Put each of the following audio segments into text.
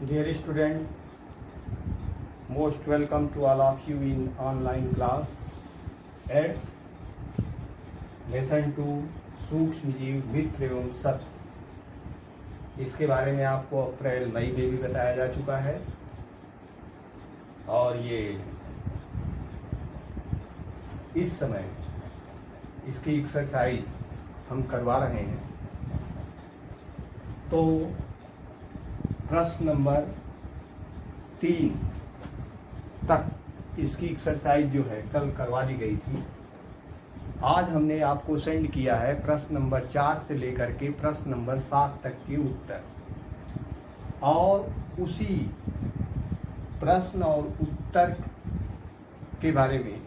Dear student, most welcome to all of you in online class at lesson 2 सूक्ष्म जीव मित्र एवं शत्रु। इसके बारे में आपको अप्रैल मई में भी बताया जा चुका है और ये इस समय इसकी एक्सरसाइज हम करवा रहे हैं। तो प्रश्न नंबर 3 तक इसकी एक्सरसाइज जो है कल करवा दी गई थी। आज हमने आपको सेंड किया है प्रश्न नंबर 4 से लेकर के प्रश्न नंबर 7 तक के उत्तर, और उसी प्रश्न और उत्तर के बारे में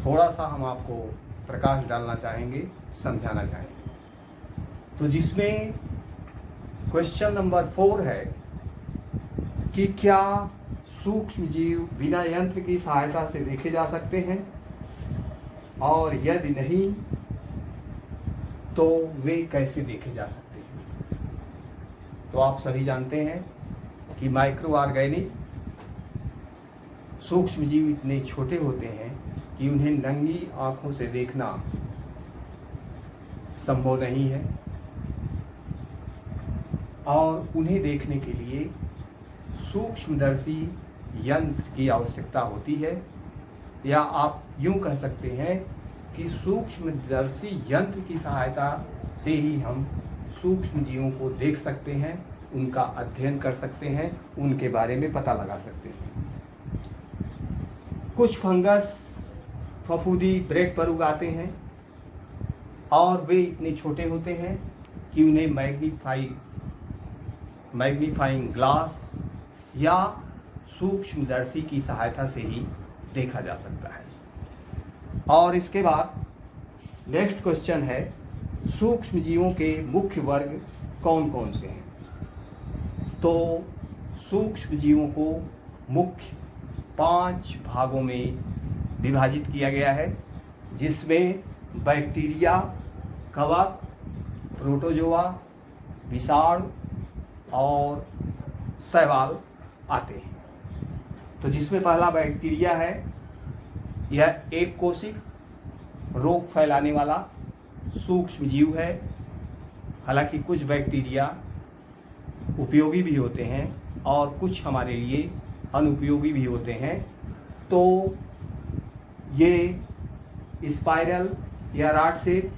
थोड़ा सा हम आपको प्रकाश डालना चाहेंगे, समझाना चाहेंगे। तो जिसमें क्वेश्चन नंबर 4 है कि क्या सूक्ष्म जीव बिना यंत्र की सहायता से देखे जा सकते हैं, और यदि नहीं तो वे कैसे देखे जा सकते हैं। तो आप सभी जानते हैं कि माइक्रो ऑर्गेनिक सूक्ष्म जीव इतने छोटे होते हैं कि उन्हें नंगी आंखों से देखना संभव नहीं है, और उन्हें देखने के लिए सूक्ष्मदर्शी यंत्र की आवश्यकता होती है, या आप यूं कह सकते हैं कि सूक्ष्मदर्शी यंत्र की सहायता से ही हम सूक्ष्म जीवों को देख सकते हैं, उनका अध्ययन कर सकते हैं, उनके बारे में पता लगा सकते हैं। कुछ फंगस फफूंदी ब्रेड पर उगाते हैं और वे इतने छोटे होते हैं कि उन्हें मैग्नीफाइंग ग्लास या सूक्ष्मदर्शी की सहायता से ही देखा जा सकता है। और इसके बाद नेक्स्ट क्वेश्चन है, सूक्ष्म जीवों के मुख्य वर्ग कौन कौन से हैं। तो सूक्ष्म जीवों को मुख्य 5 भागों में विभाजित किया गया है, जिसमें बैक्टीरिया, कवक, प्रोटोजोआ, विषाणु और शैवाल आते हैं। तो जिसमें पहला बैक्टीरिया है, यह एक कोशिक रोग फैलाने वाला सूक्ष्म जीव है। हालांकि कुछ बैक्टीरिया उपयोगी भी होते हैं और कुछ हमारे लिए अनुपयोगी भी होते हैं। तो ये स्पाइरल या रॉड शेप,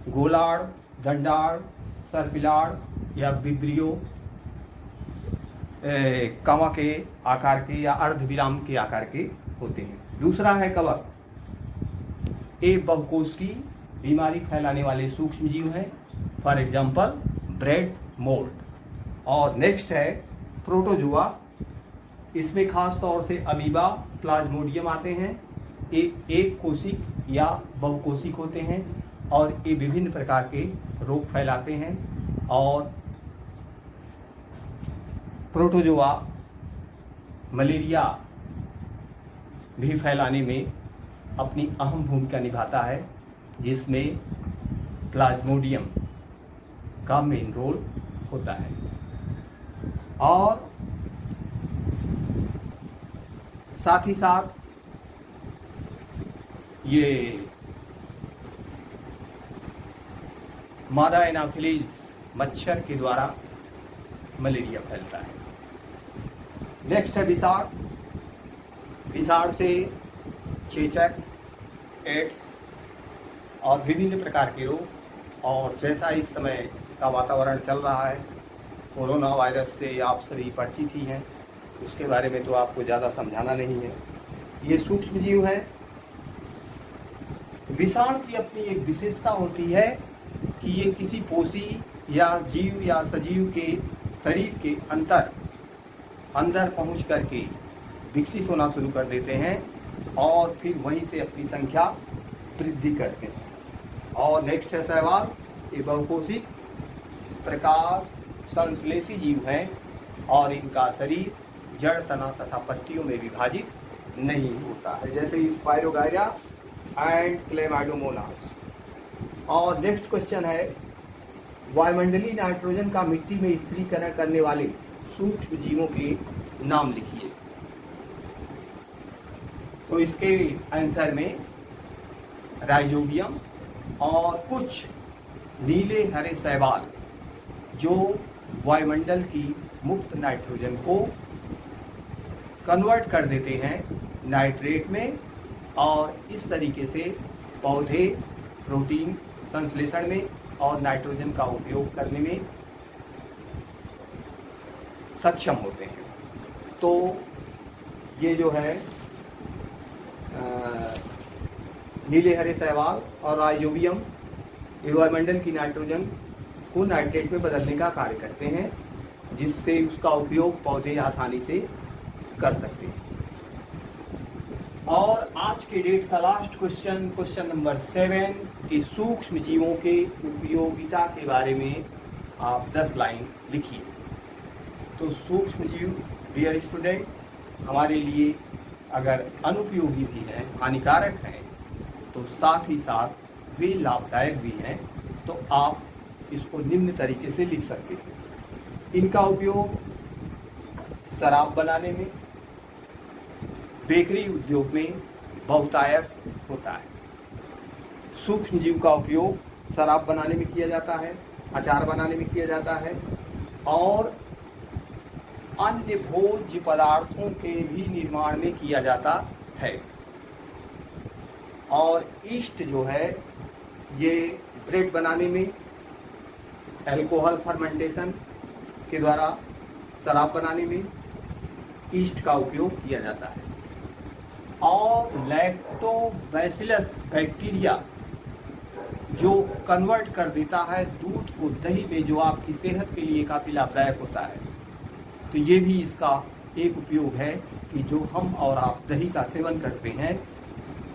गोलार्ध, दंडार्ध, सर्पिलार्ध या विब्रियो कमा के आकार के या अर्धविराम के आकार के होते हैं। दूसरा है कवक, ये बहुकोशिकी बीमारी फैलाने वाले सूक्ष्म जीव हैं, फॉर एग्जाम्पल ब्रेड मोल्ड। और नेक्स्ट है प्रोटोजोआ, इसमें खास तौर से अमीबा, प्लाज्मोडियम आते हैं। ये एक कोशिक या बहुकोशिक होते हैं और ये विभिन्न प्रकार के रोग फैलाते हैं, और प्रोटोजोआ मलेरिया भी फैलाने में अपनी अहम भूमिका निभाता है, जिसमें प्लाज्मोडियम का मेन रोल होता है। और साथ ही साथ ये मादा एनाफिलीज मच्छर के द्वारा मलेरिया फैलता है। नेक्स्ट है विषाणु। विषाणु से चेचक, एड्स और विभिन्न प्रकार के रोग, और जैसा इस समय का वातावरण चल रहा है, कोरोना वायरस से आप सभी परिचित ही हैं, उसके बारे में तो आपको ज़्यादा समझाना नहीं है। ये सूक्ष्म जीव है। विषाणु की अपनी एक विशेषता होती है कि ये किसी पोषी या जीव या सजीव के शरीर के अंदर पहुंच करके विकसित होना शुरू कर देते हैं और फिर वहीं से अपनी संख्या वृद्धि करते हैं। और नेक्स्ट है शैवाल, ये बहुकोशिक प्रकाश संश्लेषी जीव हैं और इनका शरीर जड़, तना तथा पत्तियों में विभाजित नहीं होता है, जैसे स्पाइरोगायरा एंड क्लेमाइडोमोनास। और नेक्स्ट क्वेश्चन है, वायुमंडलीय नाइट्रोजन का मिट्टी में स्थिरीकरण करने वाले सूक्ष्म जीवों के नाम लिखिए। तो इसके आंसर में राइजोबियम और कुछ नीले हरे शैवाल जो वायुमंडल की मुक्त नाइट्रोजन को कन्वर्ट कर देते हैं नाइट्रेट में, और इस तरीके से पौधे प्रोटीन संश्लेषण में और नाइट्रोजन का उपयोग करने में सक्षम होते हैं। तो ये जो है नीले हरे शैवाल और राइजोबियम ये वायुमंडल की नाइट्रोजन को नाइट्रेट में बदलने का कार्य करते हैं, जिससे उसका उपयोग पौधे आसानी से कर सकते हैं। और आज के डेट का लास्ट क्वेश्चन नंबर 7 कि सूक्ष्म जीवों के उपयोगिता के बारे में आप 10 लाइन लिखिए। तो सूक्ष्म जीव डियर स्टूडेंट हमारे लिए अगर अनुपयोगी भी हैं, हानिकारक हैं, तो साथ ही साथ वे लाभदायक भी हैं। तो आप इसको निम्न तरीके से लिख सकते हैं। इनका उपयोग शराब बनाने में, बेकरी उद्योग में बहुतायत होता है। सूक्ष्म जीव का उपयोग शराब बनाने में किया जाता है, अचार बनाने में किया जाता है, और अन्य भोज्य पदार्थों के भी निर्माण में किया जाता है। और ईस्ट जो है ये ब्रेड बनाने में, अल्कोहल फर्मेंटेशन के द्वारा शराब बनाने में ईस्ट का उपयोग किया जाता है। और लैक्टोबैसिलस बैक्टीरिया जो कन्वर्ट कर देता है दूध को दही में, जो आपकी सेहत के लिए काफ़ी लाभदायक होता है। तो ये भी इसका एक उपयोग है कि जो हम और आप दही का सेवन करते हैं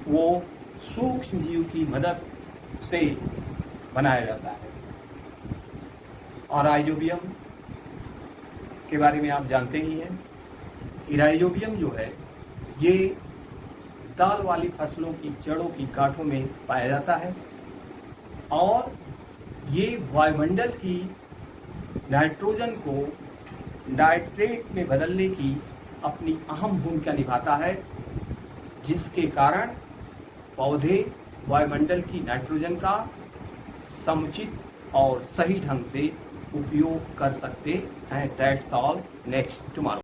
वो सूक्ष्म जीव की मदद से बनाया जाता है। और राइजोबियम के बारे में आप जानते ही हैं कि राइजोबियम जो है ये दाल वाली फसलों की जड़ों की गांठों में पाया जाता है, और ये वायुमंडल की नाइट्रोजन को नाइट्रेट में बदलने की अपनी अहम भूमिका निभाता है, जिसके कारण पौधे वायुमंडल की नाइट्रोजन का समुचित और सही ढंग से उपयोग कर सकते हैं। That's all, next tomorrow.